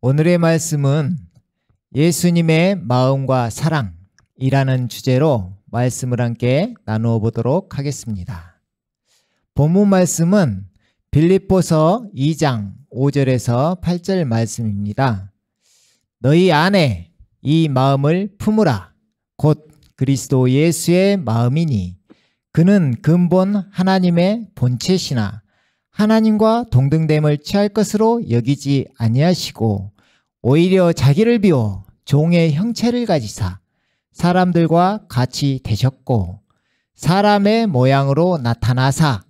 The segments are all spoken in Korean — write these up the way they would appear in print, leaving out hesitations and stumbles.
오늘의 말씀은 예수님의 마음과 사랑이라는 주제로 말씀을 함께 나누어 보도록 하겠습니다. 본문 말씀은 빌립보서 2장 5절에서 8절 말씀입니다. 너희 안에 이 마음을 품으라. 곧 그리스도 예수의 마음이니 그는 근본 하나님의 본체시나 하나님과 동등됨을 취할 것으로 여기지 아니하시고 오히려 자기를 비워 종의 형체를 가지사 사람들과 같이 되셨고 사람의 모양으로 나타나사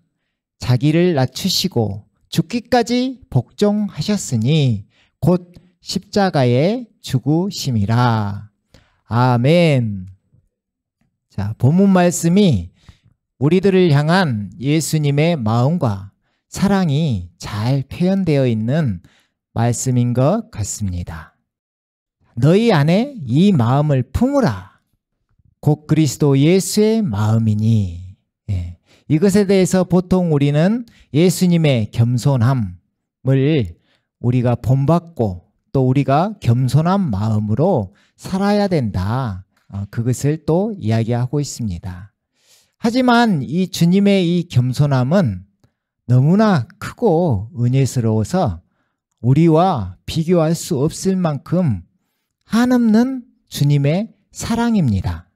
자기를 낮추시고 죽기까지 복종하셨으니 곧 십자가에 죽으심이라. 아멘. 자, 본문 말씀이 우리들을 향한 예수님의 마음과 사랑이 잘 표현되어 있는 말씀인 것 같습니다. 너희 안에 이 마음을 품으라. 곧 그리스도 예수의 마음이니. 이것에 대해서 보통 우리는 예수님의 겸손함을 우리가 본받고 또 우리가 겸손한 마음으로 살아야 된다. 그것을 또 이야기하고 있습니다. 하지만 이 주님의 이 겸손함은 너무나 크고 은혜스러워서 우리와 비교할 수 없을 만큼 한없는 주님의 사랑입니다.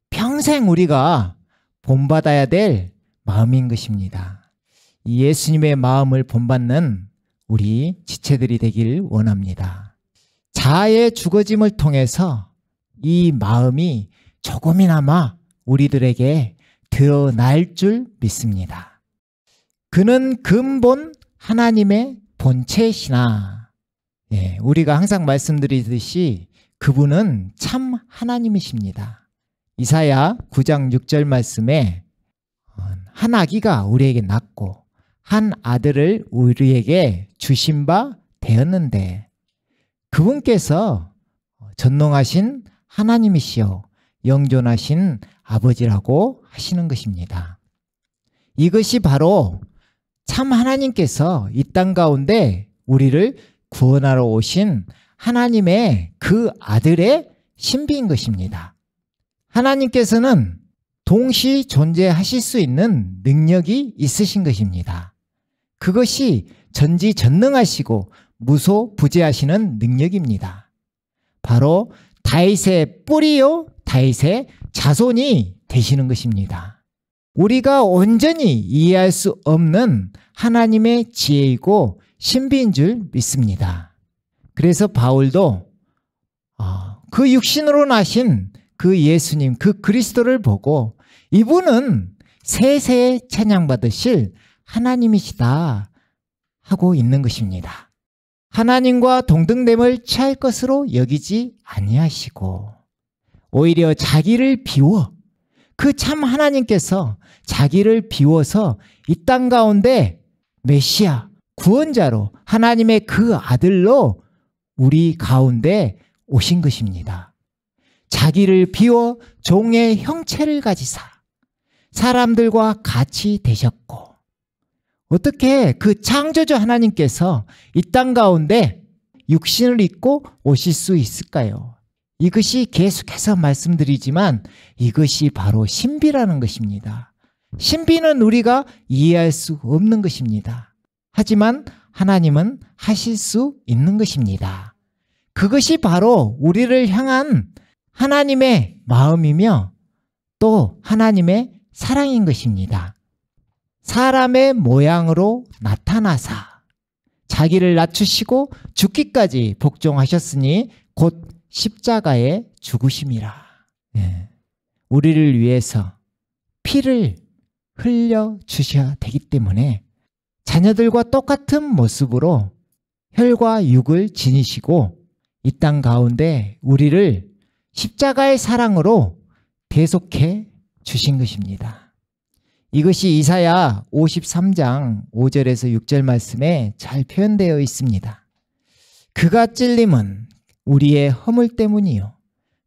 평생 우리가 본받아야 될 마음인 것입니다. 이 예수님의 마음을 본받는 우리 지체들이 되길 원합니다. 자아의 죽어짐을 통해서 이 마음이 조금이나마 우리들에게 드러날 줄 믿습니다. 그는 근본 하나님의 본체시나. 우리가 항상 말씀드리듯이 그분은 참 하나님이십니다. 이사야 9장 6절 말씀에 한 아기가 우리에게 낳고 한 아들을 우리에게 주신 바 되었는데 그분께서 전능하신 하나님이시여 영존하신 아버지라고 하시는 것입니다. 이것이 바로 참 하나님께서 이 땅 가운데 우리를 구원하러 오신 하나님의 그 아들의 신비인 것입니다. 하나님께서는 동시 존재하실 수 있는 능력이 있으신 것입니다. 그것이 전지전능하시고 무소부재하시는 능력입니다. 바로 다윗의 뿌리요 다윗의 자손이 되시는 것입니다. 우리가 온전히 이해할 수 없는 하나님의 지혜이고 신비인 줄 믿습니다. 그래서 바울도 그 육신으로 나신 그 예수님, 그 그리스도를 보고 이분은 세세에 찬양받으실 하나님이시다 하고 있는 것입니다. 하나님과 동등됨을 취할 것으로 여기지 아니하시고 오히려 자기를 비워 그 참 하나님께서 자기를 비워서 이 땅 가운데 메시아, 구원자로 하나님의 그 아들로 우리 가운데 오신 것입니다. 자기를 비워 종의 형체를 가지사 사람들과 같이 되셨고 어떻게 그 창조주 하나님께서 이 땅 가운데 육신을 입고 오실 수 있을까요? 이것이 계속해서 말씀드리지만 이것이 바로 신비라는 것입니다. 신비는 우리가 이해할 수 없는 것입니다. 하지만 하나님은 하실 수 있는 것입니다. 그것이 바로 우리를 향한 하나님의 마음이며 또 하나님의 사랑인 것입니다. 사람의 모양으로 나타나사 자기를 낮추시고 죽기까지 복종하셨으니 곧 십자가에 죽으심이라. 우리를 위해서 피를 흘려주셔야 되기 때문에 자녀들과 똑같은 모습으로 혈과 육을 지니시고 이 땅 가운데 우리를 십자가의 사랑으로 대속해 주신 것입니다. 이것이 이사야 53장 5절에서 6절 말씀에 잘 표현되어 있습니다. 그가 찔림은 우리의 허물 때문이요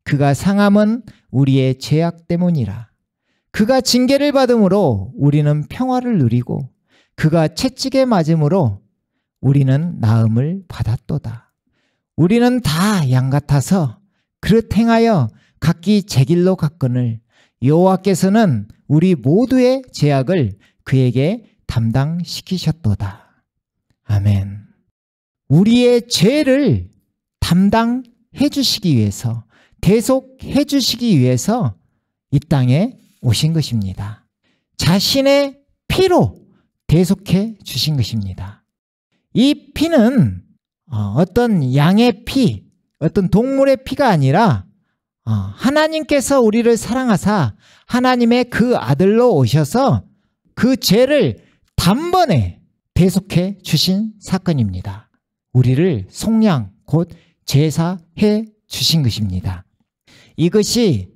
그가 상함은 우리의 죄악 때문이라. 그가 징계를 받음으로 우리는 평화를 누리고 그가 채찍에 맞음으로 우리는 나음을 받았도다. 우리는 다 양 같아서 그릇 행하여 각기 제 길로 갔거늘 여호와께서는 우리 모두의 죄악을 그에게 담당시키셨도다. 아멘. 우리의 죄를 담당해 주시기 위해서, 대속해 주시기 위해서 이 땅에 오신 것입니다. 자신의 피로 대속해 주신 것입니다. 이 피는 어떤 양의 피, 어떤 동물의 피가 아니라 하나님께서 우리를 사랑하사 하나님의 그 아들로 오셔서 그 죄를 단번에 대속해 주신 사건입니다. 우리를 속량 곧 제사해 주신 것입니다. 이것이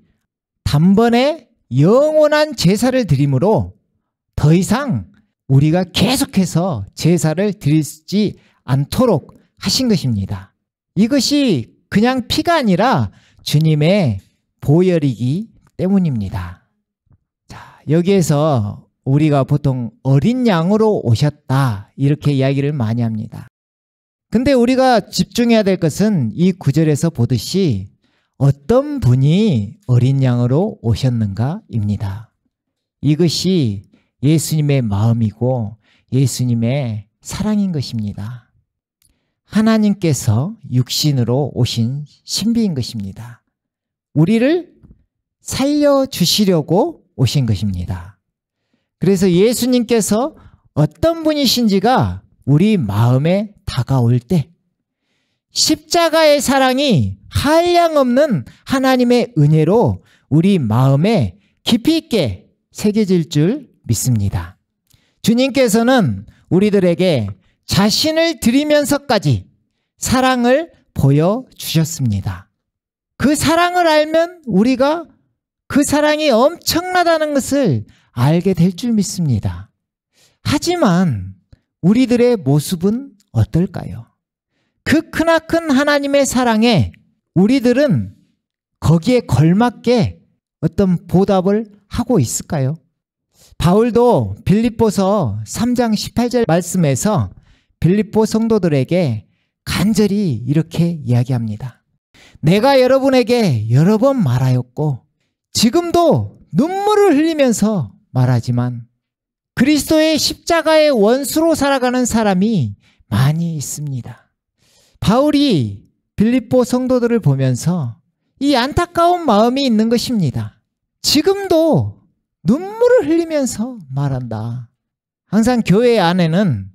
단번에 영원한 제사를 드림으로 더 이상 우리가 계속해서 제사를 드리지 않도록 하신 것입니다. 이것이 그냥 피가 아니라 주님의 보혈이기 때문입니다. 자, 여기에서 우리가 보통 어린 양으로 오셨다 이렇게 이야기를 많이 합니다. 근데 우리가 집중해야 될 것은 이 구절에서 보듯이 어떤 분이 어린 양으로 오셨는가입니다. 이것이 예수님의 마음이고 예수님의 사랑인 것입니다. 하나님께서 육신으로 오신 신비인 것입니다. 우리를 살려주시려고 오신 것입니다. 그래서 예수님께서 어떤 분이신지가 우리 마음에 다가올 때 십자가의 사랑이 한량없는 하나님의 은혜로 우리 마음에 깊이 있게 새겨질 줄 믿습니다. 주님께서는 우리들에게 자신을 드리면서까지 사랑을 보여주셨습니다. 그 사랑을 알면 우리가 그 사랑이 엄청나다는 것을 알게 될 줄 믿습니다. 하지만 우리들의 모습은 어떨까요? 그 크나큰 하나님의 사랑에 우리들은 거기에 걸맞게 어떤 보답을 하고 있을까요? 바울도 빌립보서 3장 18절 말씀에서 빌립보 성도들에게 간절히 이렇게 이야기합니다. 내가 여러분에게 여러 번 말하였고 지금도 눈물을 흘리면서 말하지만 그리스도의 십자가의 원수로 살아가는 사람이 많이 있습니다. 바울이 빌립보 성도들을 보면서 이 안타까운 마음이 있는 것입니다. 지금도 눈물을 흘리면서 말한다. 항상 교회 안에는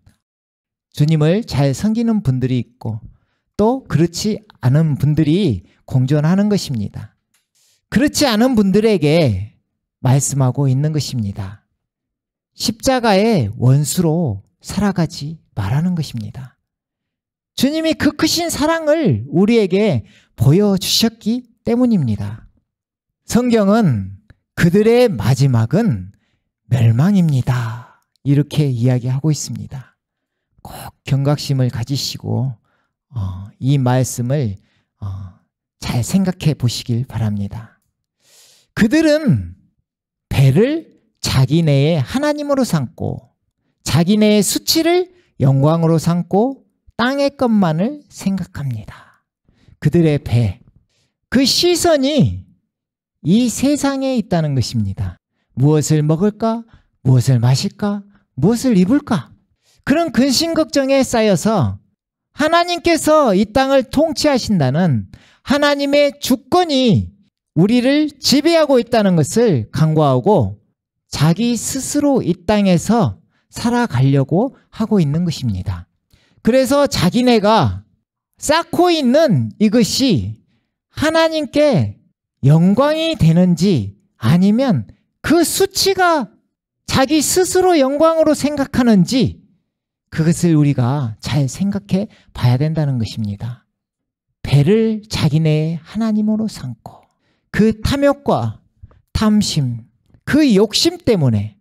주님을 잘 섬기는 분들이 있고 또 그렇지 않은 분들이 공존하는 것입니다. 그렇지 않은 분들에게 말씀하고 있는 것입니다. 십자가의 원수로 살아가지 말라는 것입니다. 주님이 그 크신 사랑을 우리에게 보여주셨기 때문입니다. 성경은 그들의 마지막은 멸망입니다. 이렇게 이야기하고 있습니다. 꼭 경각심을 가지시고 이 말씀을 잘 생각해 보시길 바랍니다. 그들은 배를 자기네의 하나님으로 삼고 자기네의 수치를 영광으로 삼고 땅의 것만을 생각합니다. 그들의 배, 그 시선이 이 세상에 있다는 것입니다. 무엇을 먹을까? 무엇을 마실까? 무엇을 입을까? 그런 근심 걱정에 쌓여서 하나님께서 이 땅을 통치하신다는 하나님의 주권이 우리를 지배하고 있다는 것을 간과하고 자기 스스로 이 땅에서 살아가려고 하고 있는 것입니다. 그래서 자기네가 쌓고 있는 이것이 하나님께 영광이 되는지 아니면 그 수치가 자기 스스로 영광으로 생각하는지 그것을 우리가 잘 생각해 봐야 된다는 것입니다. 배를 자기네의 하나님으로 삼고 그 탐욕과 탐심, 그 욕심 때문에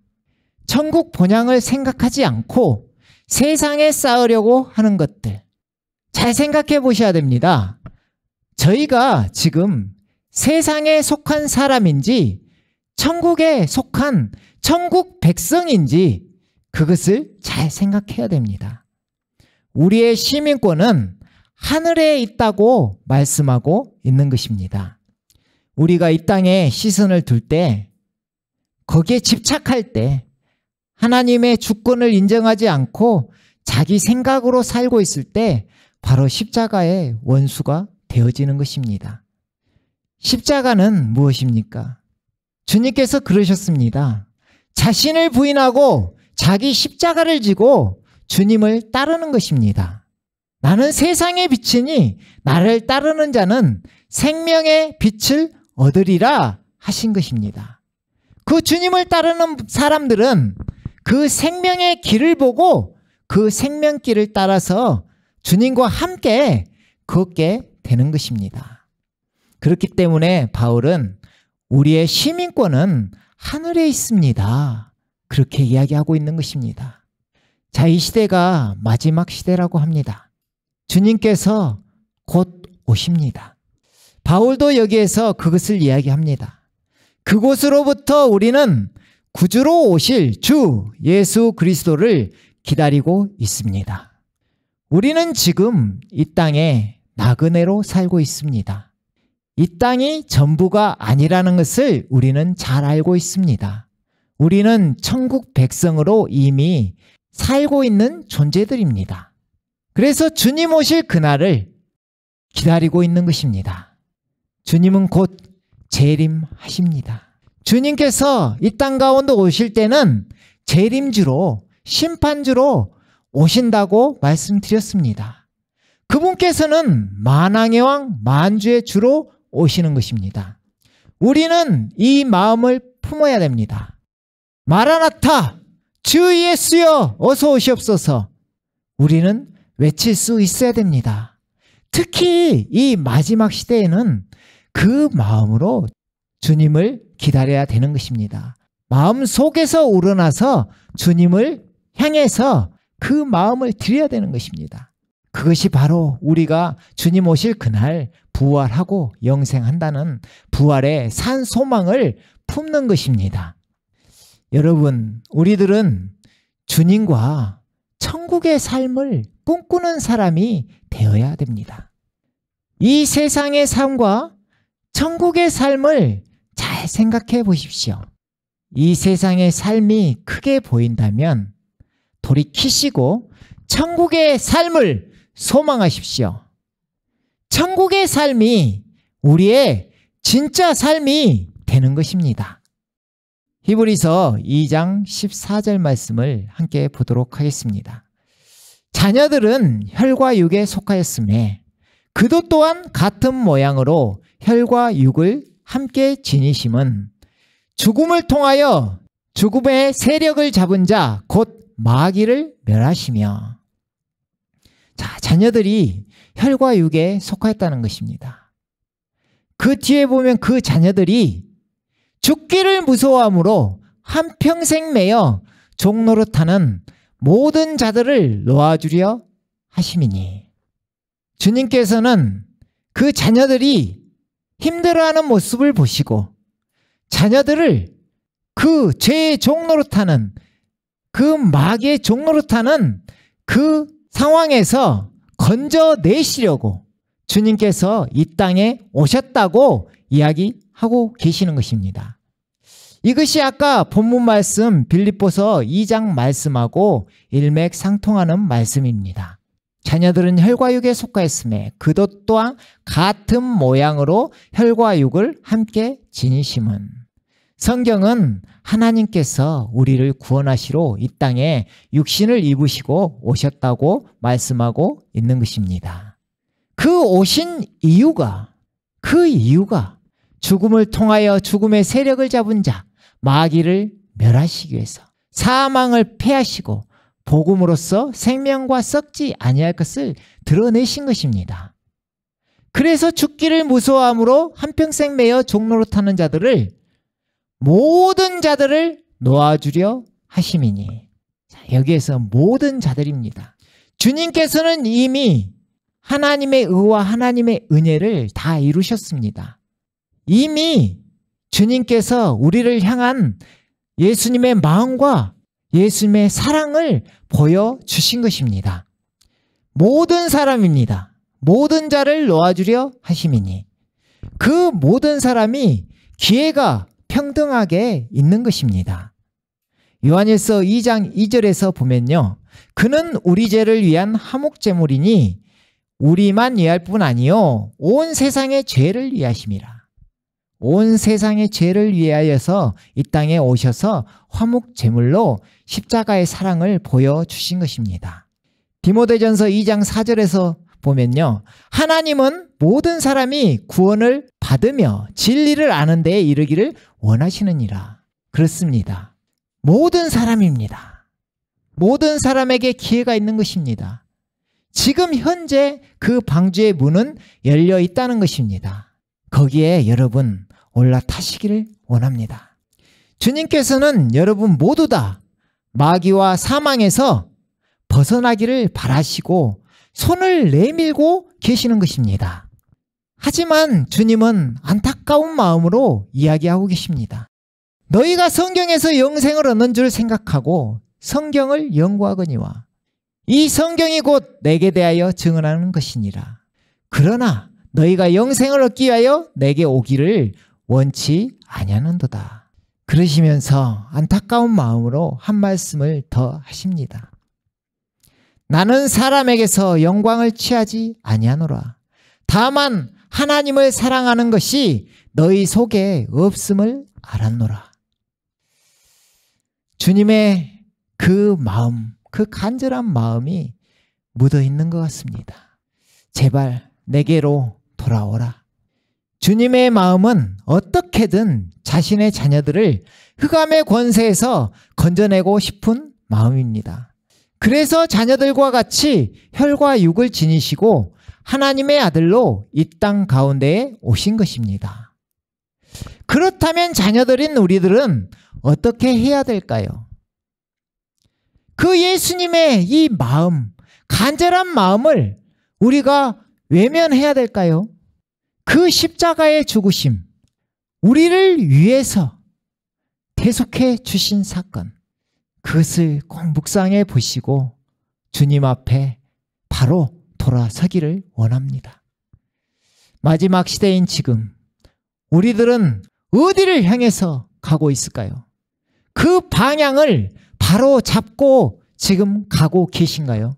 천국 본향을 생각하지 않고 세상에 쌓으려고 하는 것들 잘 생각해 보셔야 됩니다. 저희가 지금 세상에 속한 사람인지 천국에 속한 천국 백성인지 그것을 잘 생각해야 됩니다. 우리의 시민권은 하늘에 있다고 말씀하고 있는 것입니다. 우리가 이 땅에 시선을 둘 때, 거기에 집착할 때, 하나님의 주권을 인정하지 않고 자기 생각으로 살고 있을 때 바로 십자가의 원수가 되어지는 것입니다. 십자가는 무엇입니까? 주님께서 그러셨습니다. 자신을 부인하고 자기 십자가를 지고 주님을 따르는 것입니다. 나는 세상의 빛이니 나를 따르는 자는 생명의 빛을 얻으리라 하신 것입니다. 그 주님을 따르는 사람들은 그 생명의 길을 보고 그 생명길을 따라서 주님과 함께 걷게 되는 것입니다. 그렇기 때문에 바울은 우리의 시민권은 하늘에 있습니다. 그렇게 이야기하고 있는 것입니다. 자, 이 시대가 마지막 시대라고 합니다. 주님께서 곧 오십니다. 바울도 여기에서 그것을 이야기합니다. 그곳으로부터 우리는 구주로 오실 주 예수 그리스도를 기다리고 있습니다. 우리는 지금 이 땅에 나그네로 살고 있습니다. 이 땅이 전부가 아니라는 것을 우리는 잘 알고 있습니다. 우리는 천국 백성으로 이미 살고 있는 존재들입니다. 그래서 주님 오실 그날을 기다리고 있는 것입니다. 주님은 곧 재림하십니다. 주님께서 이 땅 가운데 오실 때는 재림주로, 심판주로 오신다고 말씀드렸습니다. 그분께서는 만왕의 왕, 만주의 주로 오시는 것입니다. 우리는 이 마음을 품어야 됩니다. 마라나타, 주 예수여 어서 오시옵소서. 우리는 외칠 수 있어야 됩니다. 특히 이 마지막 시대에는 그 마음으로 주님을 기다려야 되는 것입니다. 마음 속에서 우러나서 주님을 향해서 그 마음을 드려야 되는 것입니다. 그것이 바로 우리가 주님 오실 그날 부활하고 영생한다는 부활의 산 소망을 품는 것입니다. 여러분, 우리들은 주님과 천국의 삶을 꿈꾸는 사람이 되어야 됩니다. 이 세상의 삶과 천국의 삶을 잘 생각해 보십시오. 이 세상의 삶이 크게 보인다면 돌이키시고 천국의 삶을 소망하십시오. 천국의 삶이 우리의 진짜 삶이 되는 것입니다. 히브리서 2장 14절 말씀을 함께 보도록 하겠습니다. 자녀들은 혈과 육에 속하였으며 그도 또한 같은 모양으로 혈과 육을 함께 지니심은 죽음을 통하여 죽음의 세력을 잡은 자 곧 마귀를 멸하시며. 자, 자녀들이 혈과 육에 속하였다는 것입니다. 그 뒤에 보면 그 자녀들이 죽기를 무서워함으로 한평생 매여 종노릇하는 모든 자들을 놓아주려 하심이니. 주님께서는 그 자녀들이 힘들어하는 모습을 보시고 자녀들을 그 죄의 종노릇하는 그 마귀의 종노릇하는 그 상황에서 건져내시려고 주님께서 이 땅에 오셨다고 이야기하고 계시는 것입니다. 이것이 아까 본문 말씀 빌립보서 2장 말씀하고 일맥상통하는 말씀입니다. 자녀들은 혈과 육에 속하였으며 그도 또한 같은 모양으로 혈과 육을 함께 지니심은. 성경은 하나님께서 우리를 구원하시러 이 땅에 육신을 입으시고 오셨다고 말씀하고 있는 것입니다. 그 오신 이유가 죽음을 통하여 죽음의 세력을 잡은 자 마귀를 멸하시기 위해서 사망을 패하시고 복음으로써 생명과 썩지 아니할 것을 드러내신 것입니다. 그래서 죽기를 무서워함으로 한평생 매여 종노릇하는 자들을 모든 자들을 놓아주려 하심이니. 자, 여기에서 모든 자들입니다. 주님께서는 이미 하나님의 의와 하나님의 은혜를 다 이루셨습니다. 이미 주님께서 우리를 향한 예수님의 마음과 예수님의 사랑을 보여주신 것입니다. 모든 사람입니다. 모든 자를 놓아주려 하심이니 그 모든 사람이 기회가 평등하게 있는 것입니다. 요한일서 2장 2절에서 보면요. 그는 우리 죄를 위한 화목제물이니 우리만 위할 뿐 아니요 온 세상의 죄를 위하심이라. 온 세상의 죄를 위하여서 이 땅에 오셔서 화목제물로 십자가의 사랑을 보여주신 것입니다. 디모데전서 2장 4절에서 보면요. 하나님은 모든 사람이 구원을 받으며 진리를 아는 데에 이르기를 원하시느니라. 그렇습니다. 모든 사람입니다. 모든 사람에게 기회가 있는 것입니다. 지금 현재 그 방주의 문은 열려 있다는 것입니다. 거기에 여러분 올라타시기를 원합니다. 주님께서는 여러분 모두 다 마귀와 사망에서 벗어나기를 바라시고 손을 내밀고 계시는 것입니다. 하지만 주님은 안타까운 마음으로 이야기하고 계십니다. 너희가 성경에서 영생을 얻는 줄 생각하고 성경을 연구하거니와 이 성경이 곧 내게 대하여 증언하는 것이니라. 그러나 너희가 영생을 얻기 위하여 내게 오기를 원치 아니하는도다. 그러시면서 안타까운 마음으로 한 말씀을 더 하십니다. 나는 사람에게서 영광을 취하지 아니하노라. 다만 하나님을 사랑하는 것이 너희 속에 없음을 알았노라. 주님의 그 마음, 그 간절한 마음이 묻어 있는 것 같습니다. 제발 내게로 돌아오라. 주님의 마음은 어떻게든 자신의 자녀들을 흑암의 권세에서 건져내고 싶은 마음입니다. 그래서 자녀들과 같이 혈과 육을 지니시고 하나님의 아들로 이 땅 가운데에 오신 것입니다. 그렇다면 자녀들인 우리들은 어떻게 해야 될까요? 그 예수님의 이 마음, 간절한 마음을 우리가 외면해야 될까요? 그 십자가의 죽으심, 우리를 위해서 계속해 주신 사건, 그것을 꼭 묵상해 보시고 주님 앞에 바로 돌아서기를 원합니다. 마지막 시대인 지금 우리들은 어디를 향해서 가고 있을까요? 그 방향을 바로 잡고 지금 가고 계신가요?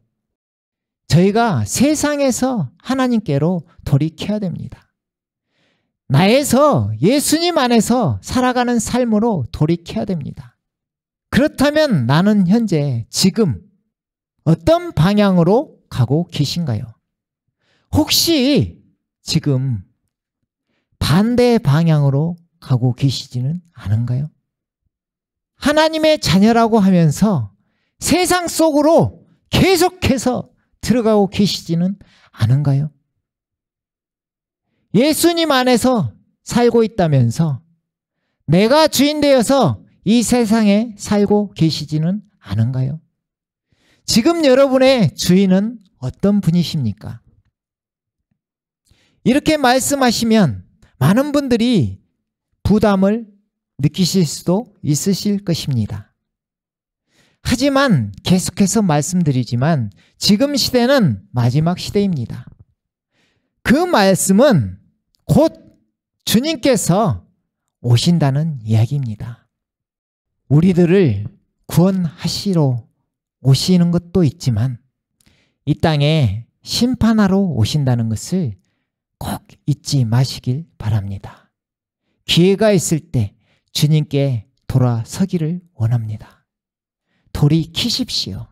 저희가 세상에서 하나님께로 돌이켜야 됩니다. 나에서 예수님 안에서 살아가는 삶으로 돌이켜야 됩니다. 그렇다면 나는 현재 지금 어떤 방향으로 가고 계신가요? 혹시 지금 반대 방향으로 가고 계시지는 않은가요? 하나님의 자녀라고 하면서 세상 속으로 계속해서 들어가고 계시지는 않은가요? 예수님 안에서 살고 있다면서 내가 주인 되어서 이 세상에 살고 계시지는 않은가요? 지금 여러분의 주인은 어떤 분이십니까? 이렇게 말씀하시면 많은 분들이 부담을 느끼실 수도 있으실 것입니다. 하지만 계속해서 말씀드리지만 지금 시대는 마지막 시대입니다. 그 말씀은 곧 주님께서 오신다는 이야기입니다. 우리들을 구원하시러 오시는 것도 있지만 이 땅에 심판하러 오신다는 것을 꼭 잊지 마시길 바랍니다. 기회가 있을 때 주님께 돌아서기를 원합니다. 돌이키십시오.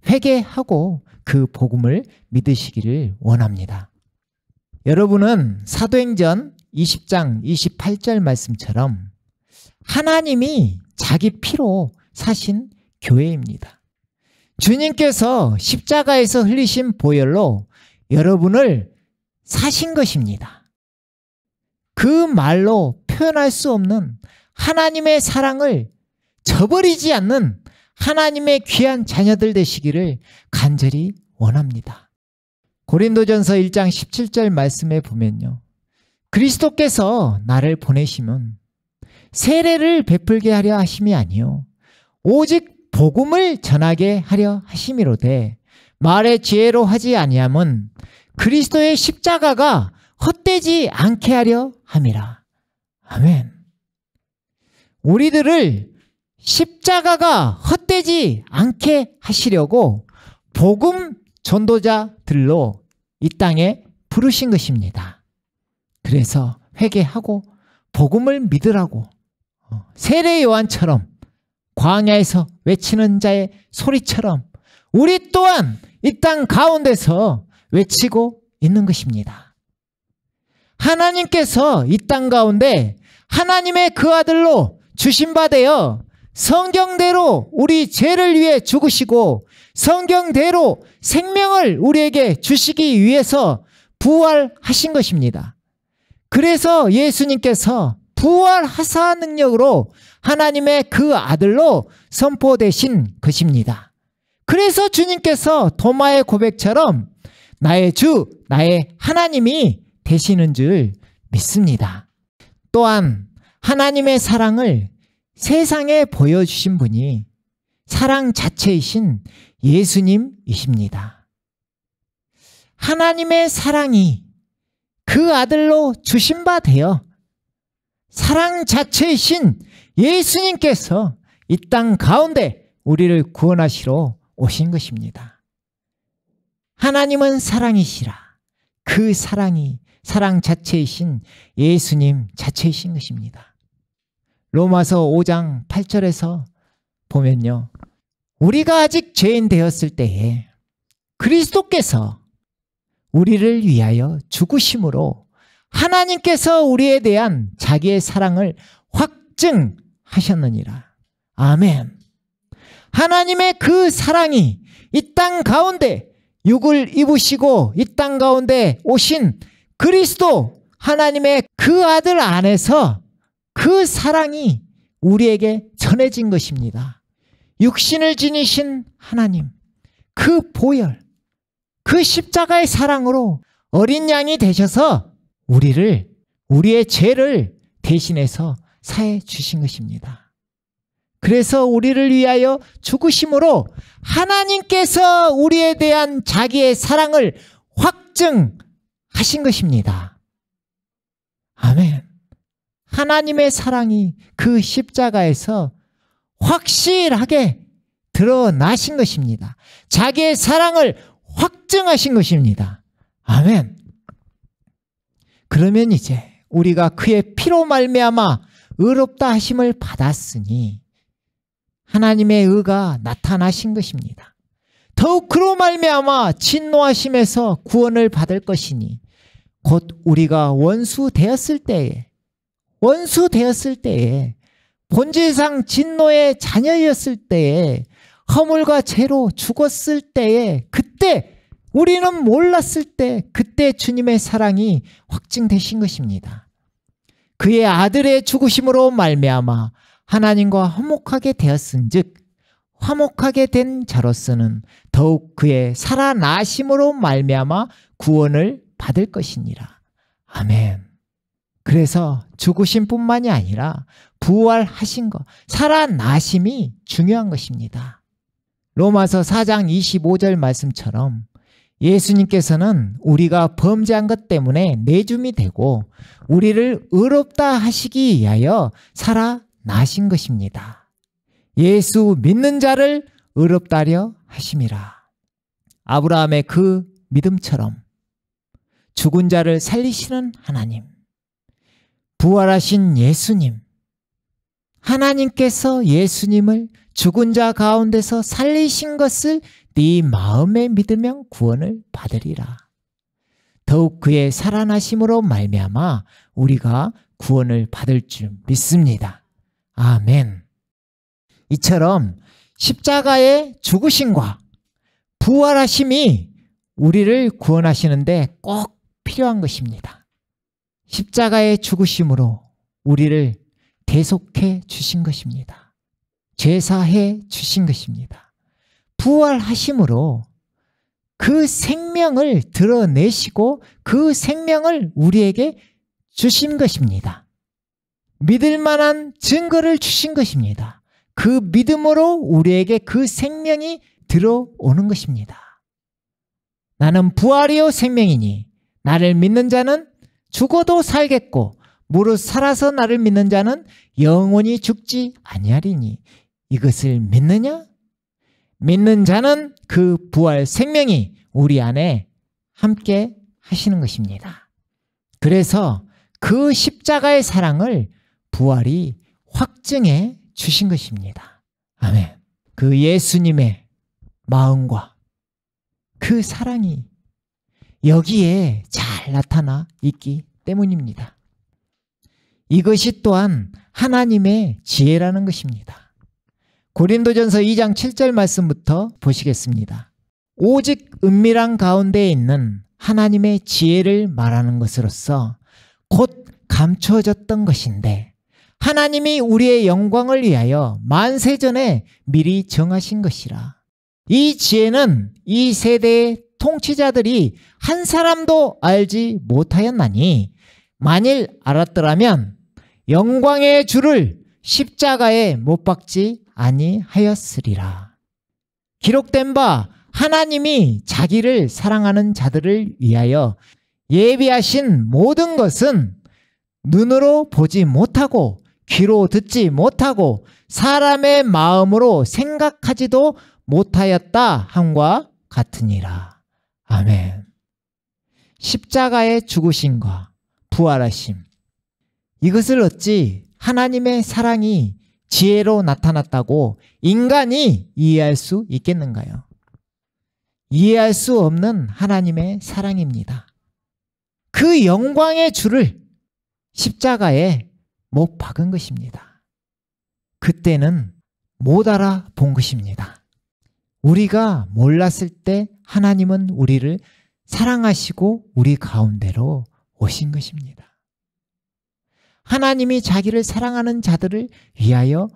회개하고 그 복음을 믿으시기를 원합니다. 여러분은 사도행전 20장 28절 말씀처럼 하나님이 자기 피로 사신 교회입니다. 주님께서 십자가에서 흘리신 보혈로 여러분을 사신 것입니다. 그 말로 표현할 수 없는 하나님의 사랑을 저버리지 않는 하나님의 귀한 자녀들 되시기를 간절히 원합니다. 고린도전서 1장 17절 말씀에 보면요. 그리스도께서 나를 보내시면 세례를 베풀게 하려 하심이 아니요 오직 복음을 전하게 하려 하심이로되 말의 지혜로 하지 아니함은 그리스도의 십자가가 헛되지 않게 하려 함이라. 아멘. 우리들을 십자가가 헛되지 않게 하시려고 복음 전도자들로 이 땅에 부르신 것입니다. 그래서 회개하고 복음을 믿으라고 세례 요한처럼 광야에서 외치는 자의 소리처럼 우리 또한 이 땅 가운데서 외치고 있는 것입니다. 하나님께서 이 땅 가운데 하나님의 그 아들로 주신 바 되어 성경대로 우리 죄를 위해 죽으시고 성경대로 생명을 우리에게 주시기 위해서 부활하신 것입니다. 그래서 예수님께서 부활하사 능력으로 하나님의 그 아들로 선포되신 것입니다. 그래서 주님께서 도마의 고백처럼 나의 주, 나의 하나님이 되시는 줄 믿습니다. 또한 하나님의 사랑을 세상에 보여주신 분이 사랑 자체이신 예수님이십니다. 하나님의 사랑이 그 아들로 주신 바 되어 사랑 자체이신 예수님께서 이 땅 가운데 우리를 구원하시러 오신 것입니다. 하나님은 사랑이시라. 그 사랑이 사랑 자체이신 예수님 자체이신 것입니다. 로마서 5장 8절에서 보면요. 우리가 아직 죄인 되었을 때에 그리스도께서 우리를 위하여 죽으심으로 하나님께서 우리에 대한 자기의 사랑을 확증하셨느니라. 아멘. 하나님의 그 사랑이 이 땅 가운데 육을 입으시고 이 땅 가운데 오신 그리스도 하나님의 그 아들 안에서 그 사랑이 우리에게 전해진 것입니다. 육신을 지니신 하나님, 그 보혈, 그 십자가의 사랑으로 어린 양이 되셔서 우리의 죄를 대신해서 사해 주신 것입니다. 그래서 우리를 위하여 죽으심으로 하나님께서 우리에 대한 자기의 사랑을 확증하신 것입니다. 아멘. 하나님의 사랑이 그 십자가에서 확실하게 드러나신 것입니다. 자기의 사랑을 확증하신 것입니다. 아멘. 그러면 이제 우리가 그의 피로 말미암아 의롭다 하심을 받았으니 하나님의 의가 나타나신 것입니다. 더욱 그로 말미암아 진노하심에서 구원을 받을 것이니 곧 우리가 원수 되었을 때에 본질상 진노의 자녀였을 때에 허물과 죄로 죽었을 때에 그때 우리는 몰랐을 때 그때 주님의 사랑이 확증되신 것입니다. 그의 아들의 죽으심으로 말미암아 하나님과 화목하게 되었은즉 화목하게 된 자로서는 더욱 그의 살아나심으로 말미암아 구원을 받을 것이니라. 아멘. 그래서 죽으심뿐만이 아니라 부활하신 것, 살아나심이 중요한 것입니다. 로마서 4장 25절 말씀처럼 예수님께서는 우리가 범죄한 것 때문에 내줌이 되고 우리를 의롭다 하시기 위하여 살아나신 것입니다. 예수 믿는 자를 의롭다 하려 하심이라. 아브라함의 그 믿음처럼 죽은 자를 살리시는 하나님, 부활하신 예수님, 하나님께서 예수님을 죽은 자 가운데서 살리신 것을 네 마음에 믿으면 구원을 받으리라. 더욱 그의 살아나심으로 말미암아 우리가 구원을 받을 줄 믿습니다. 아멘. 이처럼 십자가의 죽으심과 부활하심이 우리를 구원하시는데 꼭 필요한 것입니다. 십자가의 죽으심으로 우리를 대속해 주신 것입니다. 죄사해 주신 것입니다. 부활하심으로 그 생명을 드러내시고 그 생명을 우리에게 주신 것입니다. 믿을 만한 증거를 주신 것입니다. 그 믿음으로 우리에게 그 생명이 들어오는 것입니다. 나는 부활이요 생명이니 나를 믿는 자는 죽어도 살겠고 무릇 살아서 나를 믿는 자는 영원히 죽지 아니하리니 이것을 믿느냐? 믿는 자는 그 부활 생명이 우리 안에 함께 하시는 것입니다. 그래서 그 십자가의 사랑을 부활이 확증해 주신 것입니다. 아멘. 그 예수님의 마음과 그 사랑이 여기에 잘 나타나 있기 때문입니다. 이것이 또한 하나님의 지혜라는 것입니다. 고린도전서 2장 7절 말씀부터 보시겠습니다. 오직 은밀한 가운데에 있는 하나님의 지혜를 말하는 것으로서 곧 감춰졌던 것인데 하나님이 우리의 영광을 위하여 만세전에 미리 정하신 것이라. 이 지혜는 이 세대의 통치자들이 한 사람도 알지 못하였나니 만일 알았더라면 영광의 주를 십자가에 못 박지 아니하였으리라. 기록된 바 하나님이 자기를 사랑하는 자들을 위하여 예비하신 모든 것은 눈으로 보지 못하고 귀로 듣지 못하고 사람의 마음으로 생각하지도 못하였다 함과 같으니라. 아멘. 십자가의 죽으심과 부활하심, 이것을 어찌 하나님의 사랑이 지혜로 나타났다고 인간이 이해할 수 있겠는가요? 이해할 수 없는 하나님의 사랑입니다. 그 영광의 주를 십자가에 못 박은 것입니다. 그때는 못 알아본 것입니다. 우리가 몰랐을 때 하나님은 우리를 사랑하시고 우리 가운데로 오신 것입니다. 하나님이 자기를 사랑하는 자들을 위하여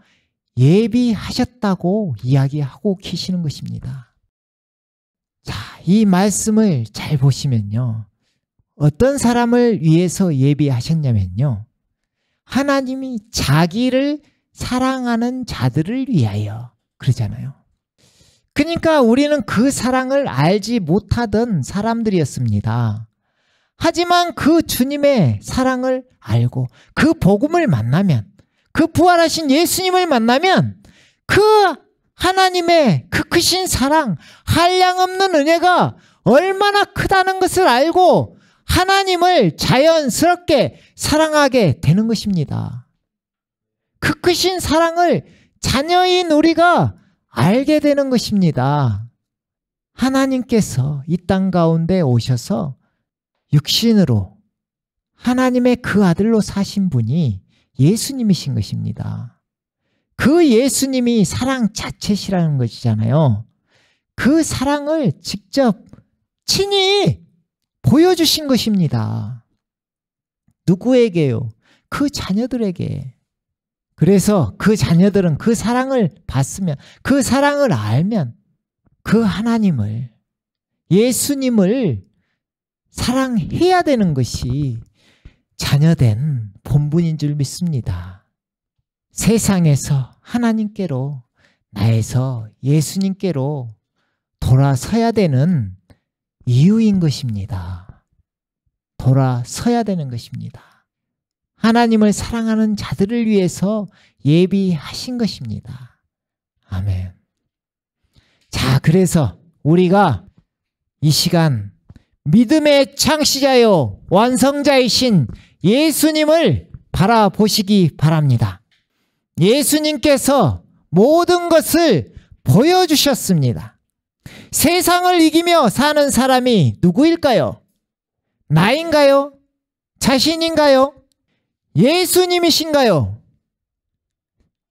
예비하셨다고 이야기하고 계시는 것입니다. 자, 이 말씀을 잘 보시면요. 어떤 사람을 위해서 예비하셨냐면요. 하나님이 자기를 사랑하는 자들을 위하여 그러잖아요. 그러니까 우리는 그 사랑을 알지 못하던 사람들이었습니다. 하지만 그 주님의 사랑을 알고 그 복음을 만나면, 그 부활하신 예수님을 만나면 그 하나님의 그 크신 사랑, 한량없는 은혜가 얼마나 크다는 것을 알고 하나님을 자연스럽게 사랑하게 되는 것입니다. 그 크신 사랑을 자녀인 우리가 알게 되는 것입니다. 하나님께서 이 땅 가운데 오셔서 육신으로 하나님의 그 아들로 사신 분이 예수님이신 것입니다. 그 예수님이 사랑 자체시라는 것이잖아요. 그 사랑을 직접 친히 보여주신 것입니다. 누구에게요? 그 자녀들에게. 그래서 그 자녀들은 그 사랑을 받으면, 그 사랑을 알면 그 하나님을, 예수님을 사랑해야 되는 것이 자녀된 본분인 줄 믿습니다. 세상에서 하나님께로, 나에서 예수님께로 돌아서야 되는 이유인 것입니다. 돌아서야 되는 것입니다. 하나님을 사랑하는 자들을 위해서 예비하신 것입니다. 아멘. 자, 그래서 우리가 이 시간 믿음의 창시자요 완성자이신 예수님을 바라보시기 바랍니다. 예수님께서 모든 것을 보여주셨습니다. 세상을 이기며 사는 사람이 누구일까요? 나인가요? 자신인가요? 예수님이신가요?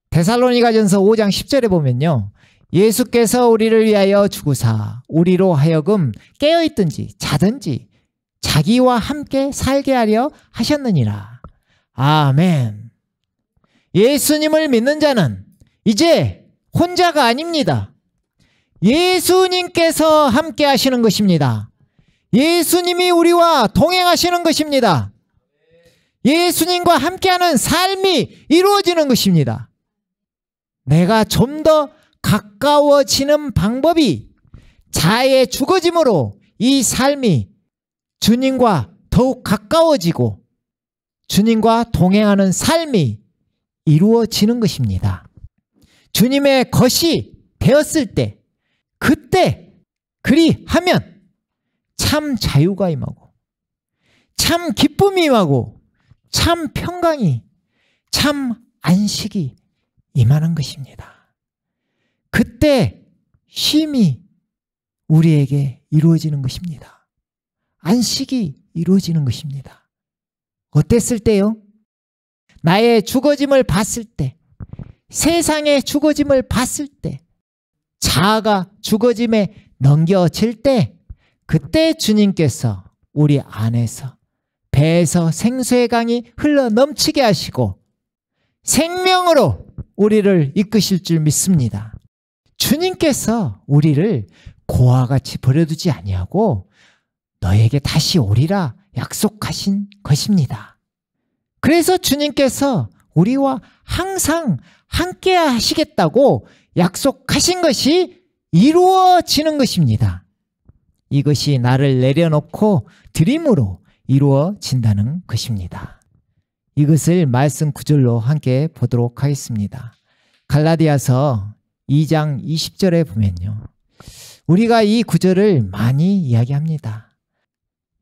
데살로니가전서 5장 10절에 보면요. 예수께서 우리를 위하여 죽으사 우리로 하여금 깨어있든지 자든지 자기와 함께 살게 하려 하셨느니라. 아멘. 예수님을 믿는 자는 이제 혼자가 아닙니다. 예수님께서 함께 하시는 것입니다. 예수님이 우리와 동행하시는 것입니다. 예수님과 함께하는 삶이 이루어지는 것입니다. 내가 좀 더 가까워지는 방법이 자의 죽어짐으로 이 삶이 주님과 더욱 가까워지고 주님과 동행하는 삶이 이루어지는 것입니다. 주님의 것이 되었을 때, 그때 그리하면 참 자유가 임하고 참 기쁨이 임하고 참 평강이, 참 안식이 임하는 것입니다. 그때 쉼이 우리에게 이루어지는 것입니다. 안식이 이루어지는 것입니다. 어땠을 때요? 나의 죽어짐을 봤을 때, 세상의 죽어짐을 봤을 때, 자아가 죽어짐에 넘겨질 때, 그때 주님께서 우리 안에서 배에서 생수의 강이 흘러 넘치게 하시고 생명으로 우리를 이끄실 줄 믿습니다. 주님께서 우리를 고와 같이 버려두지 아니하고 너에게 다시 오리라 약속하신 것입니다. 그래서 주님께서 우리와 항상 함께 하시겠다고 약속하신 것이 이루어지는 것입니다. 이것이 나를 내려놓고 드림으로 이루어진다는 것입니다. 이것을 말씀 구절로 함께 보도록 하겠습니다. 갈라디아서 2장 20절에 보면요, 우리가 이 구절을 많이 이야기합니다.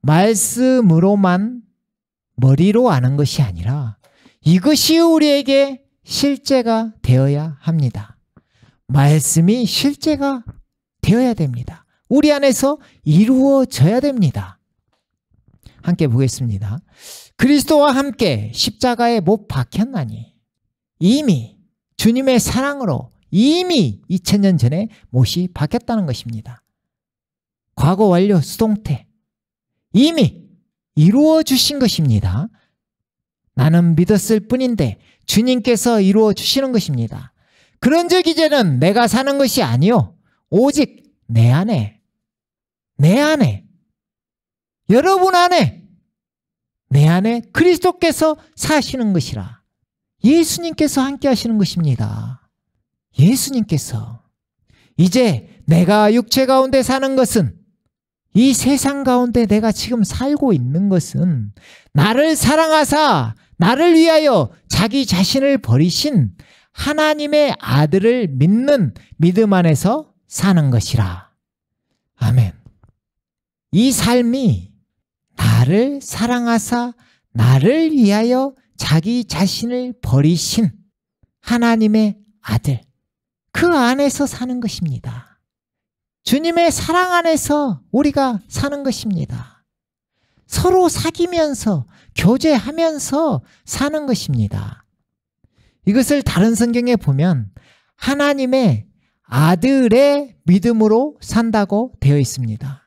말씀으로만 머리로 아는 것이 아니라 이것이 우리에게 실제가 되어야 합니다. 말씀이 실제가 되어야 됩니다. 우리 안에서 이루어져야 됩니다. 함께 보겠습니다. 그리스도와 함께 십자가에 못 박혔나니 이미 주님의 사랑으로 이미 2000년 전에 못이 박혔다는 것입니다. 과거 완료 수동태 이미 이루어 주신 것입니다. 나는 믿었을 뿐인데 주님께서 이루어 주시는 것입니다. 그런즉 이제는 내가 사는 것이 아니요 오직 내 안에 여러분 안에 내 안에 그리스도께서 사시는 것이라. 예수님께서 함께 하시는 것입니다. 예수님께서. 이제 내가 육체 가운데 사는 것은, 이 세상 가운데 내가 지금 살고 있는 것은 나를 사랑하사 나를 위하여 자기 자신을 버리신 하나님의 아들을 믿는 믿음 안에서 사는 것이라. 아멘. 이 삶이 나를 사랑하사 나를 위하여 자기 자신을 버리신 하나님의 아들, 그 안에서 사는 것입니다. 주님의 사랑 안에서 우리가 사는 것입니다. 서로 사귀면서 교제하면서 사는 것입니다. 이것을 다른 성경에 보면 하나님의 아들의 믿음으로 산다고 되어 있습니다.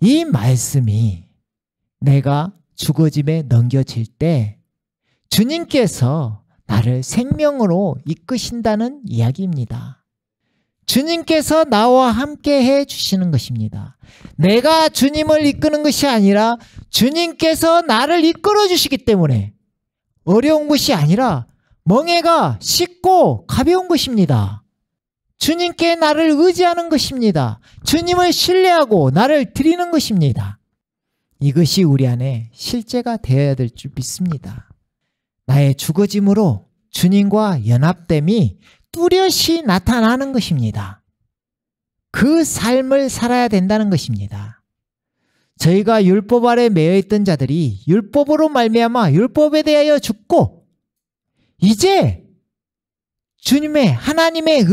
이 말씀이 내가 죽어짐에 넘겨질 때 주님께서 나를 생명으로 이끄신다는 이야기입니다. 주님께서 나와 함께 해 주시는 것입니다. 내가 주님을 이끄는 것이 아니라 주님께서 나를 이끌어 주시기 때문에 어려운 것이 아니라 멍에가 쉽고 가벼운 것입니다. 주님께 나를 의지하는 것입니다. 주님을 신뢰하고 나를 드리는 것입니다. 이것이 우리 안에 실제가 되어야 될 줄 믿습니다. 나의 죽어짐으로 주님과 연합됨이 뚜렷이 나타나는 것입니다. 그 삶을 살아야 된다는 것입니다. 저희가 율법 아래 매여 있던 자들이 율법으로 말미암아 율법에 대하여 죽고 이제 주님의 하나님의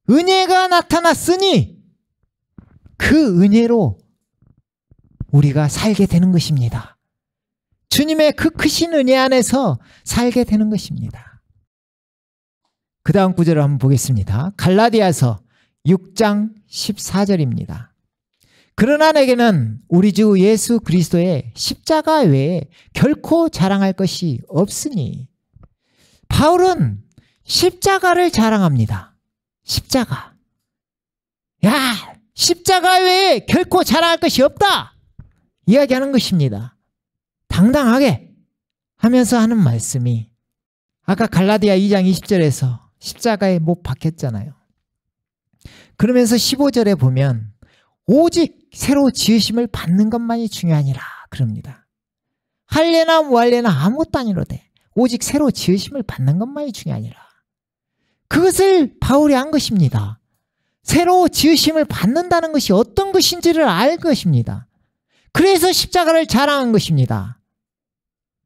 은혜가 나타났으니 그 은혜로 우리가 살게 되는 것입니다. 주님의 그 크신 은혜 안에서 살게 되는 것입니다. 그 다음 구절을 한번 보겠습니다. 갈라디아서 6장 14절입니다. 그러나 내게는 우리 주 예수 그리스도의 십자가 외에 결코 자랑할 것이 없으니. 바울은 십자가를 자랑합니다. 십자가. 야, 십자가 외에 결코 자랑할 것이 없다 이야기하는 것입니다. 당당하게 하면서 하는 말씀이, 아까 갈라디아 2장 20절에서 십자가에 못 박혔잖아요. 그러면서 15절에 보면 오직 새로 지으심을 받는 것만이 중요하니라 그럽니다. 할래나 뭐할래나 아무것도 아니로되 오직 새로 지으심을 받는 것만이 중요하니라. 그것을 바울이 한 것입니다. 새로 지으심을 받는다는 것이 어떤 것인지를 알 것입니다. 그래서 십자가를 자랑한 것입니다.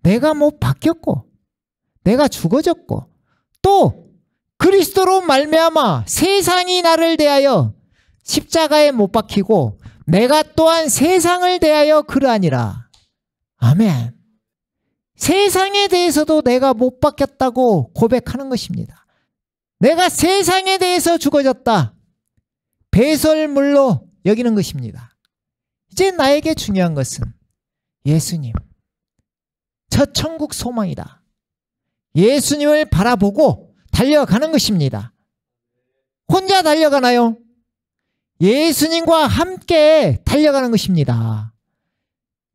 내가 못 바뀌었고 내가 죽어졌고 또 그리스도로 말미암아 세상이 나를 대하여 십자가에 못 박히고 내가 또한 세상을 대하여 그러하니라. 아멘. 세상에 대해서도 내가 못 박혔다고 고백하는 것입니다. 내가 세상에 대해서 죽어졌다. 배설물로 여기는 것입니다. 이제 나에게 중요한 것은 예수님, 첫 천국 소망이다. 예수님을 바라보고 달려가는 것입니다. 혼자 달려가나요? 예수님과 함께 달려가는 것입니다.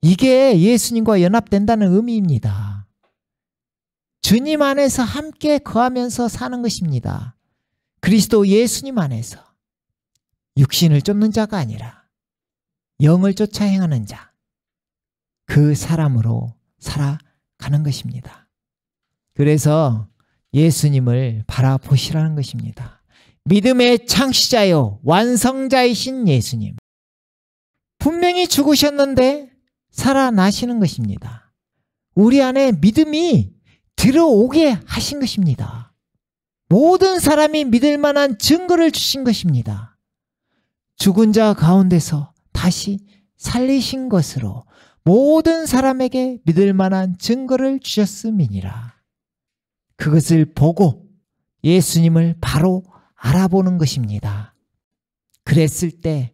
이게 예수님과 연합된다는 의미입니다. 주님 안에서 함께 거하면서 사는 것입니다. 그리스도 예수님 안에서 육신을 쫓는 자가 아니라 영을 쫓아 행하는 자, 그 사람으로 살아가는 것입니다. 그래서 예수님을 바라보시라는 것입니다. 믿음의 창시자요 완성자이신 예수님. 분명히 죽으셨는데 살아나시는 것입니다. 우리 안에 믿음이 들어오게 하신 것입니다. 모든 사람이 믿을 만한 증거를 주신 것입니다. 죽은 자 가운데서 다시 살리신 것으로 모든 사람에게 믿을 만한 증거를 주셨음이니라. 그것을 보고 예수님을 바로 알아보는 것입니다. 그랬을 때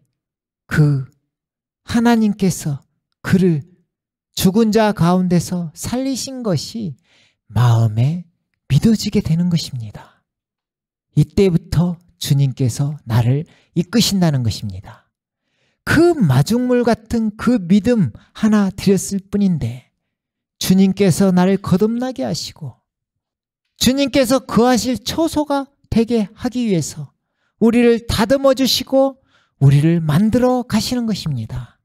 그 하나님께서 그를 죽은 자 가운데서 살리신 것이 마음에 믿어지게 되는 것입니다. 이때부터 주님께서 나를 이끄신다는 것입니다. 그 마중물 같은 그 믿음 하나 드렸을 뿐인데 주님께서 나를 거듭나게 하시고 주님께서 거하실 처소가 되게 하기 위해서 우리를 다듬어 주시고 우리를 만들어 가시는 것입니다.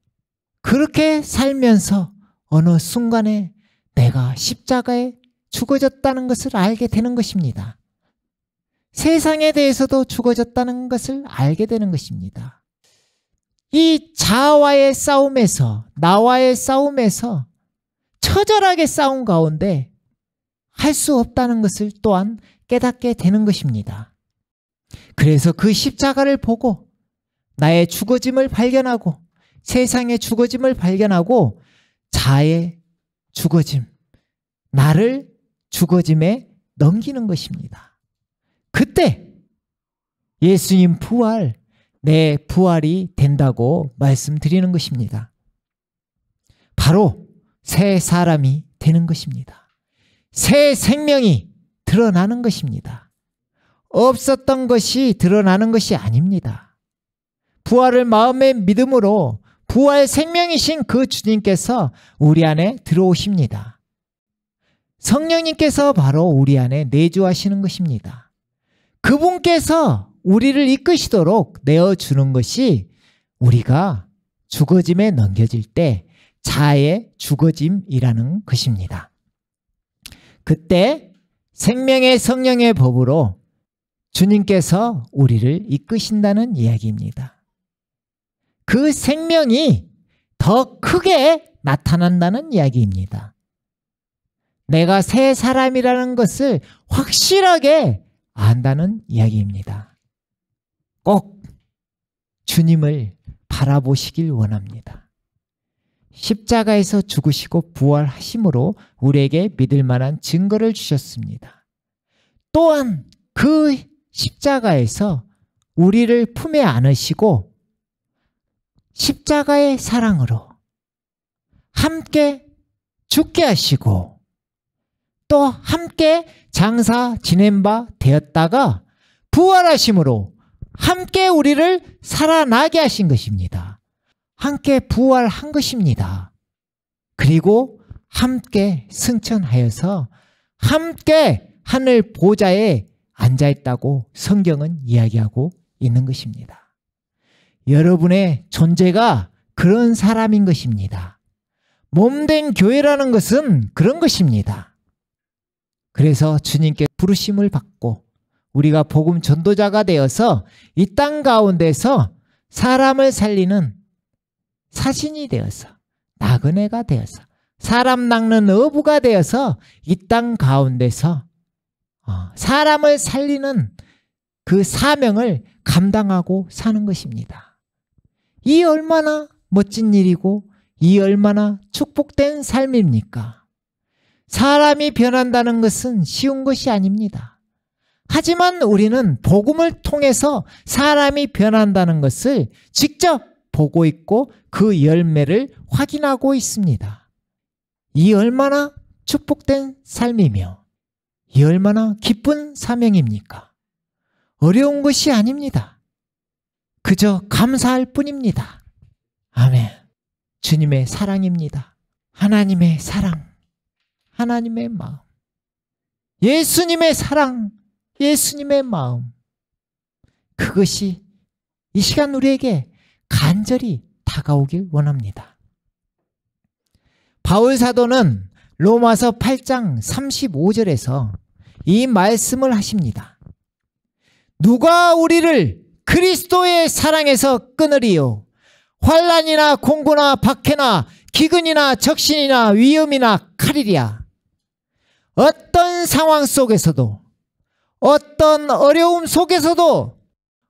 그렇게 살면서 어느 순간에 내가 십자가에 죽어졌다는 것을 알게 되는 것입니다. 세상에 대해서도 죽어졌다는 것을 알게 되는 것입니다. 이 자아와의 싸움에서, 나와의 싸움에서 처절하게 싸운 가운데 할 수 없다는 것을 또한 깨닫게 되는 것입니다. 그래서 그 십자가를 보고 나의 죽어짐을 발견하고 세상의 죽어짐을 발견하고 자아의 죽어짐, 나를 죽어짐에 넘기는 것입니다. 그때 예수님 부활, 내 부활이 된다고 말씀드리는 것입니다. 바로 새 사람이 되는 것입니다. 새 생명이 드러나는 것입니다. 없었던 것이 드러나는 것이 아닙니다. 부활을 마음의 믿음으로 부활 생명이신 그 주님께서 우리 안에 들어오십니다. 성령님께서 바로 우리 안에 내주하시는 것입니다. 그분께서 우리를 이끄시도록 내어주는 것이 우리가 죽어짐에 넘겨질 때 자아의 죽어짐이라는 것입니다. 그때 생명의 성령의 법으로 주님께서 우리를 이끄신다는 이야기입니다. 그 생명이 더 크게 나타난다는 이야기입니다. 내가 새 사람이라는 것을 확실하게 안다는 이야기입니다. 꼭 주님을 바라보시길 원합니다. 십자가에서 죽으시고 부활하심으로 우리에게 믿을 만한 증거를 주셨습니다. 또한 그 십자가에서 우리를 품에 안으시고 십자가의 사랑으로 함께 죽게 하시고 또 함께 장사 지낸 바 되었다가 부활하심으로 함께 우리를 살아나게 하신 것입니다. 함께 부활한 것입니다. 그리고 함께 승천하여서 함께 하늘 보좌에 앉아있다고 성경은 이야기하고 있는 것입니다. 여러분의 존재가 그런 사람인 것입니다. 몸된 교회라는 것은 그런 것입니다. 그래서 주님께 부르심을 받고 우리가 복음 전도자가 되어서 이 땅 가운데서 사람을 살리는 사신이 되어서 나그네가 되어서 사람 낚는 어부가 되어서 이 땅 가운데서 사람을 살리는 그 사명을 감당하고 사는 것입니다. 이 얼마나 멋진 일이고 이 얼마나 축복된 삶입니까? 사람이 변한다는 것은 쉬운 것이 아닙니다. 하지만 우리는 복음을 통해서 사람이 변한다는 것을 직접 보고 있고 그 열매를 확인하고 있습니다. 이 얼마나 축복된 삶이며 이 얼마나 기쁜 사명입니까? 어려운 것이 아닙니다. 그저 감사할 뿐입니다. 아멘. 주님의 사랑입니다. 하나님의 사랑, 하나님의 마음, 예수님의 사랑, 예수님의 마음, 그것이 이 시간 우리에게 간절히 다가오길 원합니다. 바울 사도는 로마서 8장 35절에서 이 말씀을 하십니다. 누가 우리를 그리스도의 사랑에서 끊으리요? 환난이나 공고나 박해나 기근이나 적신이나 위험이나 칼이랴. 어떤 상황 속에서도, 어떤 어려움 속에서도,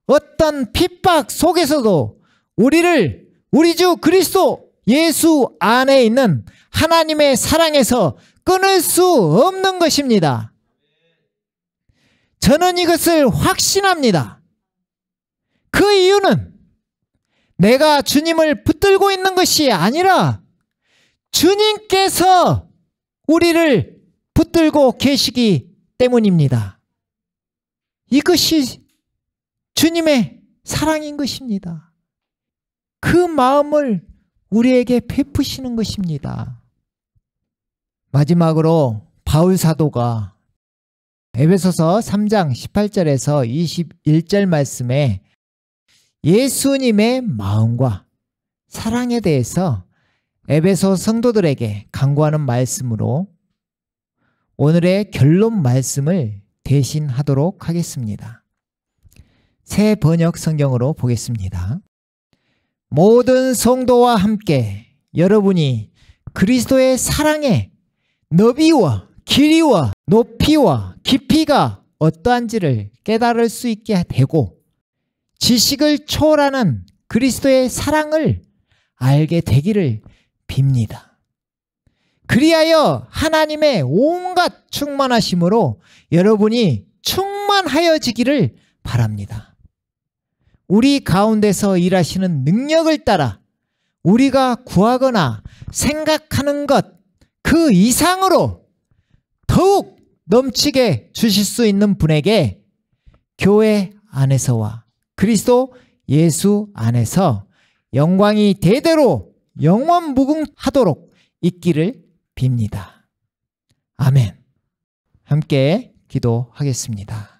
어떤 핍박 속에서도 우리를 우리 주 그리스도 예수 안에 있는 하나님의 사랑에서 끊을 수 없는 것입니다. 저는 이것을 확신합니다. 그 이유는 내가 주님을 붙들고 있는 것이 아니라 주님께서 우리를 붙들고 계시기 때문입니다. 이것이 주님의 사랑인 것입니다. 그 마음을 우리에게 베푸시는 것입니다. 마지막으로 바울 사도가 에베소서 3장 18절에서 21절 말씀에 예수님의 마음과 사랑에 대해서 에베소 성도들에게 강구하는 말씀으로 오늘의 결론 말씀을 대신하도록 하겠습니다. 새 번역 성경으로 보겠습니다. 모든 성도와 함께 여러분이 그리스도의 사랑의 너비와 길이와 높이와 깊이가 어떠한지를 깨달을 수 있게 되고 지식을 초월하는 그리스도의 사랑을 알게 되기를 빕니다. 그리하여 하나님의 온갖 충만하심으로 여러분이 충만하여지기를 바랍니다. 우리 가운데서 일하시는 능력을 따라 우리가 구하거나 생각하는 것 그 이상으로 더욱 넘치게 주실 수 있는 분에게 교회 안에서와 그리스도 예수 안에서 영광이 대대로 영원무궁하도록 있기를 빕니다. 아멘. 함께 기도하겠습니다.